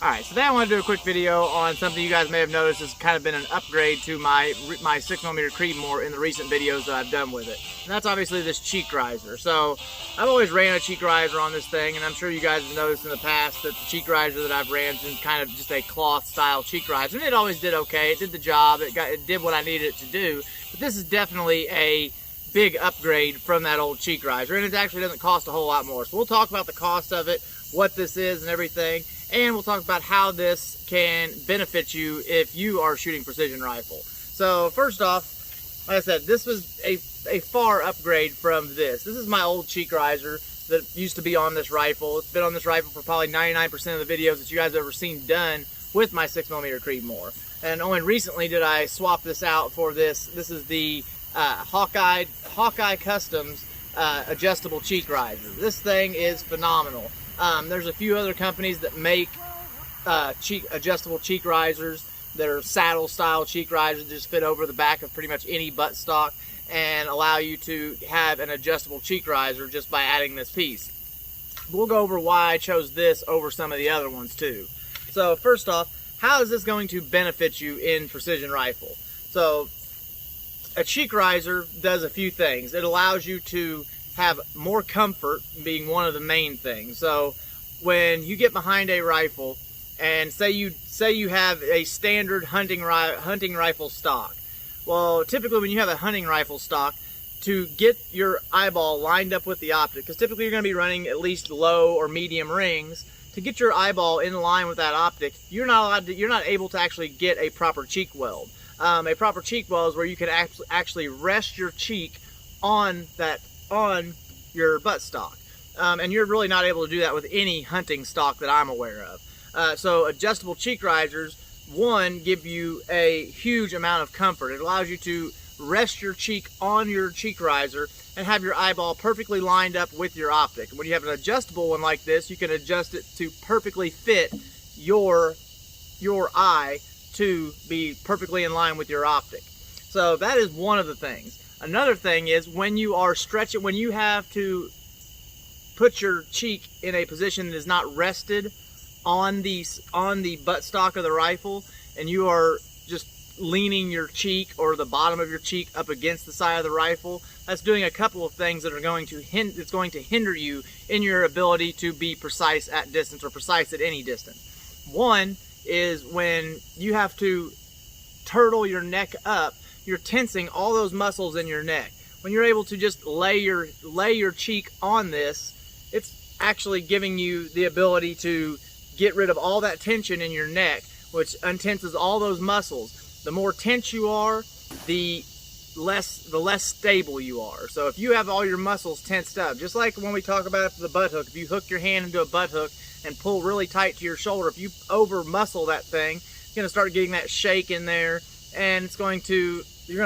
Alright, so today I want to do a quick video on something you guys may have noticed has kind of been an upgrade to my 6mm Creedmoor in the recent videos that I've done with it. And that's obviously this cheek riser. So, I've always ran a cheek riser on this thing, and I'm sure you guys have noticed in the past that the cheek riser that I've ran is kind of just a cloth style cheek riser. And it always did okay, it did the job, it did what I needed it to do. But this is definitely a big upgrade from that old cheek riser, and it actually doesn't cost a whole lot more. So we'll talk about the cost of it, what this is and everything, and we'll talk about how this can benefit you if you are shooting precision rifle. So first off, like I said, this was a far upgrade from this. This is my old cheek riser that used to be on this rifle. It's been on this rifle for probably 99% of the videos that you guys have ever seen done with my 6mm Creedmoor. And only recently did I swap this out for this. This is the Hawkeye Custom adjustable cheek riser. This thing is phenomenal. There's a few other companies that make adjustable cheek risers that are saddle style cheek risers that just fit over the back of pretty much any buttstock and allow you to have an adjustable cheek riser just by adding this piece. We'll go over why I chose this over some of the other ones too. So first off, how is this going to benefit you in precision rifle? So a cheek riser does a few things. It allows you to have more comfort, being one of the main things. So when you get behind a rifle and say you have a standard hunting rifle stock, well, typically when you have a hunting rifle stock, to get your eyeball lined up with the optic, because typically you're going to be running at least low or medium rings, to get your eyeball in line with that optic, you're not able to actually get a proper cheek weld. A proper cheek weld is where you can actually rest your cheek on your buttstock. And you're really not able to do that with any hunting stock that I'm aware of. So adjustable cheek risers, one, give you a huge amount of comfort. It allows you to rest your cheek on your cheek riser and have your eyeball perfectly lined up with your optic. When you have an adjustable one like this, you can adjust it to perfectly fit your eye to be perfectly in line with your optic. So that is one of the things. Another thing is when you are stretching, when you have to put your cheek in a position that is not rested on the buttstock of the rifle, and you are just leaning your cheek or the bottom of your cheek up against the side of the rifle, that's doing a couple of things that are going to hinder you in your ability to be precise at distance or precise at any distance. One is when you have to turtle your neck up, you're tensing all those muscles in your neck. When you're able to just lay your cheek on this, it's actually giving you the ability to get rid of all that tension in your neck, which untenses all those muscles. The more tense you are, the less stable you are. So if you have all your muscles tensed up, just like when we talk about the butt hook, if you hook your hand into a butt hook and pull really tight to your shoulder, if you over muscle that thing, you're going to start getting that shake in there, and you're going to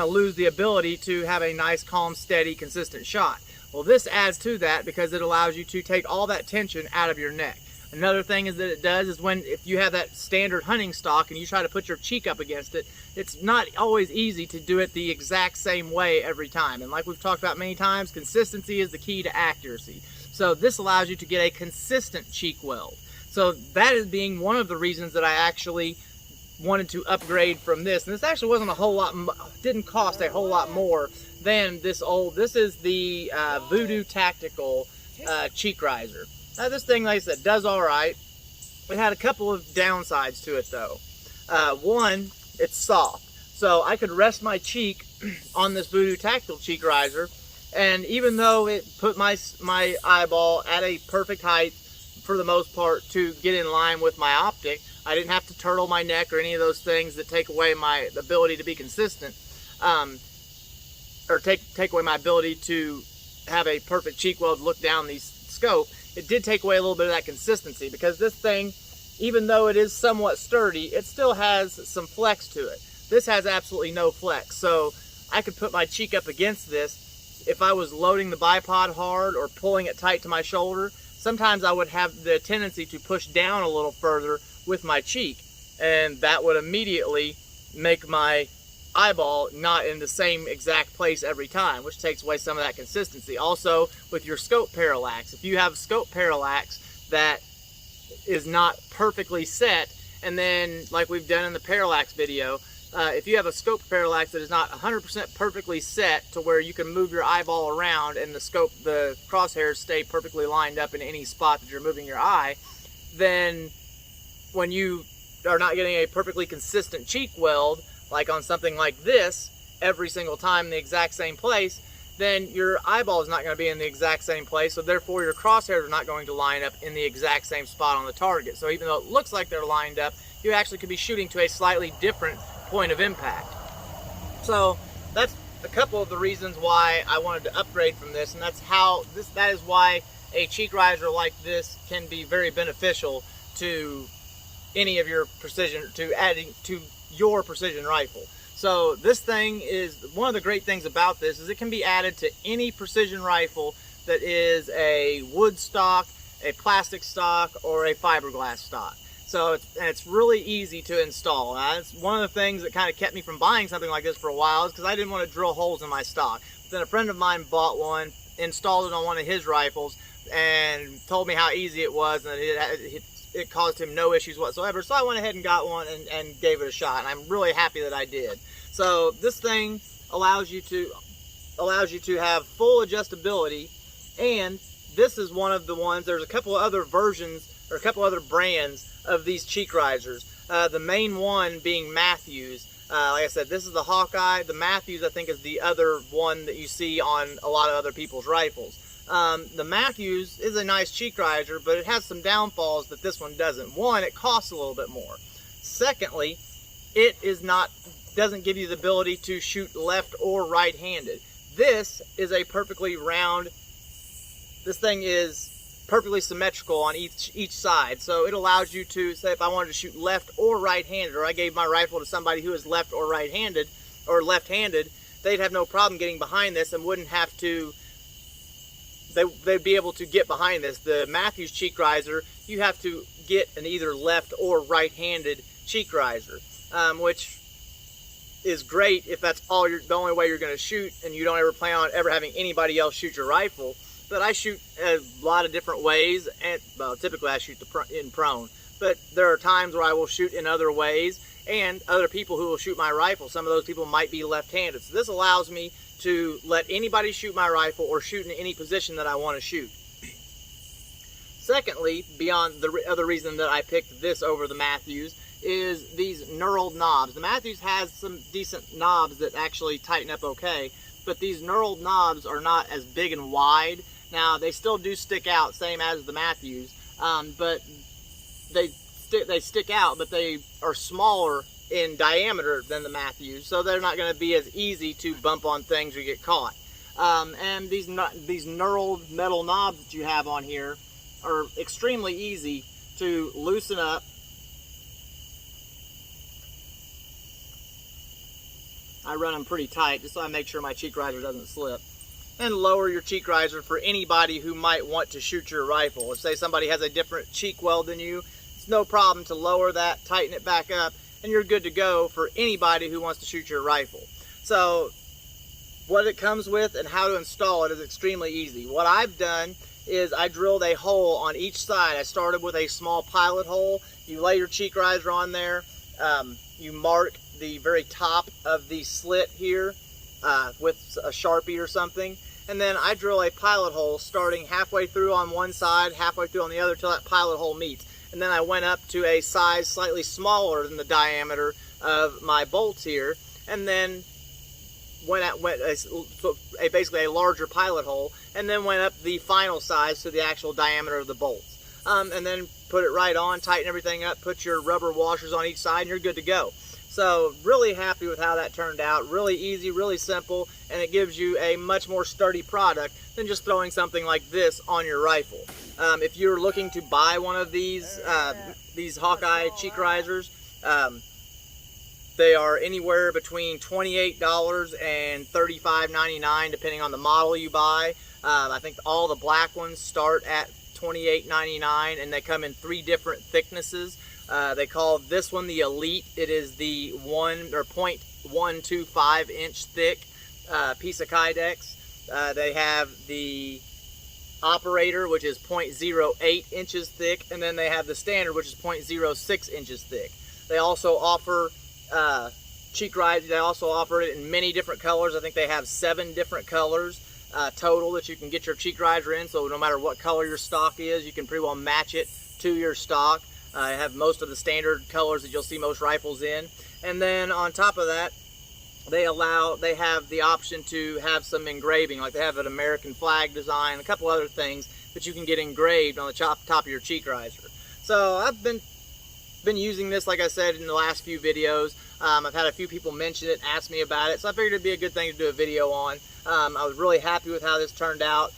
lose the ability to have a nice, calm, steady, consistent shot. Well, this adds to that because it allows you to take all that tension out of your neck. Another thing is that it does is if you have that standard hunting stock and you try to put your cheek up against it, it's not always easy to do it the exact same way every time. And like we've talked about many times, consistency is the key to accuracy. So this allows you to get a consistent cheek weld. So that is being one of the reasons that I actually wanted to upgrade from this. And this actually wasn't a whole lot, didn't cost a whole lot more than this is the Voodoo Tactical cheek riser. Now this thing, like I said, does all right. It had a couple of downsides to it though. One, it's soft. So I could rest my cheek on this Voodoo Tactical cheek riser, and even though it put my eyeball at a perfect height for the most part to get in line with my optic, I didn't have to turtle my neck or any of those things that take away my ability to be consistent, or take away my ability to have a perfect cheek weld look down the scope. It did take away a little bit of that consistency, because this thing, even though it is somewhat sturdy, it still has some flex to it. This has absolutely no flex, so I could put my cheek up against this. If I was loading the bipod hard or pulling it tight to my shoulder, sometimes I would have the tendency to push down a little further with my cheek, and that would immediately make my eyeball not in the same exact place every time, which takes away some of that consistency. Also, with your scope parallax, if you have scope parallax that is not perfectly set, and then like we've done in the parallax video, if you have a scope parallax that is not 100% perfectly set to where you can move your eyeball around and the crosshairs stay perfectly lined up in any spot that you're moving your eye, then when you are not getting a perfectly consistent cheek weld, like on something like this, every single time in the exact same place, then your eyeball is not going to be in the exact same place, so therefore your crosshairs are not going to line up in the exact same spot on the target. So even though it looks like they're lined up, you actually could be shooting to a slightly different point of impact. So that's a couple of the reasons why I wanted to upgrade from this, and that is why a cheek riser like this can be very beneficial to any of your precision, to adding to your precision rifle. So this thing is, one of the great things about this is it can be added to any precision rifle that is a wood stock, a plastic stock, or a fiberglass stock. So it's really easy to install. It's one of the things that kind of kept me from buying something like this for a while, is because I didn't want to drill holes in my stock. But then a friend of mine bought one, installed it on one of his rifles, and told me how easy it was, and it caused him no issues whatsoever. So I went ahead and got one and gave it a shot, and I'm really happy that I did. So this thing allows you to have full adjustability, and this is one of the ones. There's a couple of other versions or a couple other brands of these cheek risers. The main one being Matthews. Like I said, this is the Hawkeye. The Matthews, I think, is the other one that you see on a lot of other people's rifles. The Matthews is a nice cheek riser, but it has some downfalls that this one doesn't. One, it costs a little bit more. Secondly, it doesn't give you the ability to shoot left or right-handed. This is a perfectly round. This thing is perfectly symmetrical on each side, so it allows you to say, if I wanted to shoot left or right-handed, or I gave my rifle to somebody who is left or right-handed or left-handed, they'd have no problem getting behind this and wouldn't have to. They'd be able to get behind this. The Matthews cheek riser, you have to get an either left or right-handed cheek riser, which is great if that's the only way you're going to shoot, and you don't ever plan on ever having anybody else shoot your rifle. But I shoot a lot of different ways, and well, typically I shoot in prone. But there are times where I will shoot in other ways, and other people who will shoot my rifle, some of those people might be left-handed. So this allows me to let anybody shoot my rifle or shoot in any position that I want to shoot. Secondly, beyond the other reason that I picked this over the Matthews, is these knurled knobs. The Matthews has some decent knobs that actually tighten up okay, but these knurled knobs are not as big and wide. Now, they still do stick out, same as the Matthews, but they stick out, but they are smaller in diameter than the Matthews, so they're not going to be as easy to bump on things or get caught. And these knurled metal knobs that you have on here are extremely easy to loosen up. I run them pretty tight just so I make sure my cheek riser doesn't slip. And lower your cheek riser for anybody who might want to shoot your rifle. If, say, somebody has a different cheek weld than you, it's no problem to lower that, tighten it back up, and you're good to go for anybody who wants to shoot your rifle. So what it comes with and how to install it is extremely easy. What I've done is I drilled a hole on each side. I started with a small pilot hole. You lay your cheek riser on there. You mark the very top of the slit here with a Sharpie or something. And then I drill a pilot hole starting halfway through on one side, halfway through on the other, till that pilot hole meets. And then I went up to a size slightly smaller than the diameter of my bolts here, and then basically a larger pilot hole, and then went up the final size to the actual diameter of the bolts. And then put it right on, tighten everything up, put your rubber washers on each side, and you're good to go. So really happy with how that turned out. Really easy, really simple, and it gives you a much more sturdy product than just throwing something like this on your rifle. If you're looking to buy one of these Hawkeye cheek risers, they are anywhere between $28 and $35.99 depending on the model you buy. I think all the black ones start at $28.99, and they come in 3 different thicknesses. They call this one the Elite. It is the 0.125 inch thick piece of Kydex. They have the operator, which is 0.08 inches thick, and then they have the standard, which is 0.06 inches thick. They also offer cheek risers. They also offer it in many different colors. I think they have 7 different colors total that you can get your cheek riser in, so no matter what color your stock is, you can pretty well match it to your stock. I have most of the standard colors that you'll see most rifles in. And then on top of that, they have the option to have some engraving, like they have an American flag design, a couple other things that you can get engraved on the top of your cheek riser. So I've been using this, like I said, in the last few videos. I've had a few people mention it, ask me about it, so I figured it'd be a good thing to do a video on. I was really happy with how this turned out.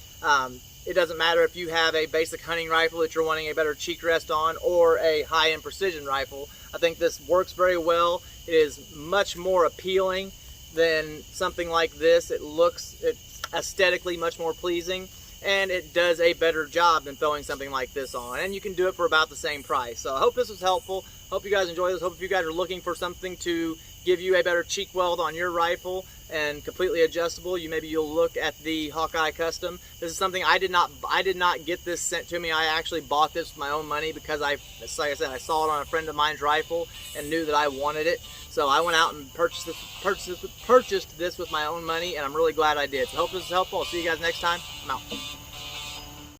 It doesn't matter if you have a basic hunting rifle that you're wanting a better cheek rest on, or a high-end precision rifle. I think this works very well. It is much more appealing than something like this. It's aesthetically much more pleasing, and it does a better job than throwing something like this on. And you can do it for about the same price. So I hope this was helpful. Hope you guys enjoy this. Hope if you guys are looking for something to give you a better cheek weld on your rifle and completely adjustable, maybe you'll look at the Hawkeye Custom. This is something I did not get this sent to me. I actually bought this with my own money because like I said, I saw it on a friend of mine's rifle and knew that I wanted it. So I went out and purchased this with my own money, and I'm really glad I did. So I hope this is helpful. I'll see you guys next time. I'm out.